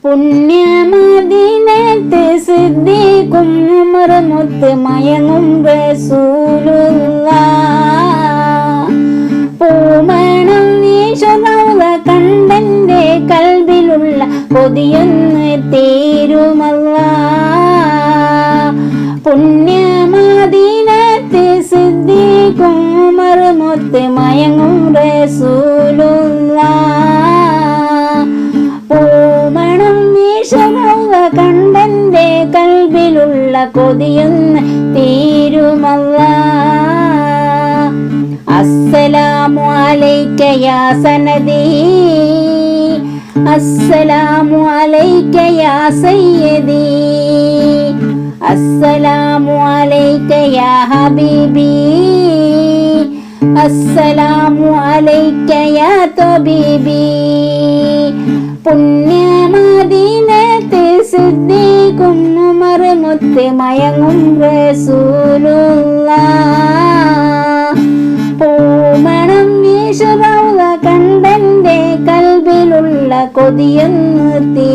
പുണ്യമദീനത്ത് സിദ്ദീഖും ഉമർ മുത്ത് മയങ്ങും റസൂലുള്ളാഹ്. പൂമണം വീശുന്ന കണ്ടെന്റെ കൽബിലുള്ള കൊതിയൊന്ന് തീരുമല്ലാഹ്. പുണ്യമദീനത്ത് സിദ്ദീഖും ഉമർ മുത്ത് മയങ്ങും റസൂലുള്ളാഹ്. പൂമണം വീശുന്ന കണ്ടെന്റെ കൽബിലുള്ള കൊതിയൊന്ന് തീരുമല്ലാഹ്. അസ്സലാമു അലൈക യാ സനദി, അസ്സലാമു അലൈക യാ സയ്യിദി, അസ്സലാമു അലൈക യാ ഹബീബി, അസ്സലാമു അലൈക യാ തബീബി. പുണ്യമദീനത്ത് സിദ്ദീഖും ഉമർ മുത്ത് മയങ്ങും റസൂലുള്ളാഹ്. പൂമണം വീശുന്ന കണ്ടെന്റെ കൽബിലുള്ള കൊതിയൊന്ന് തീ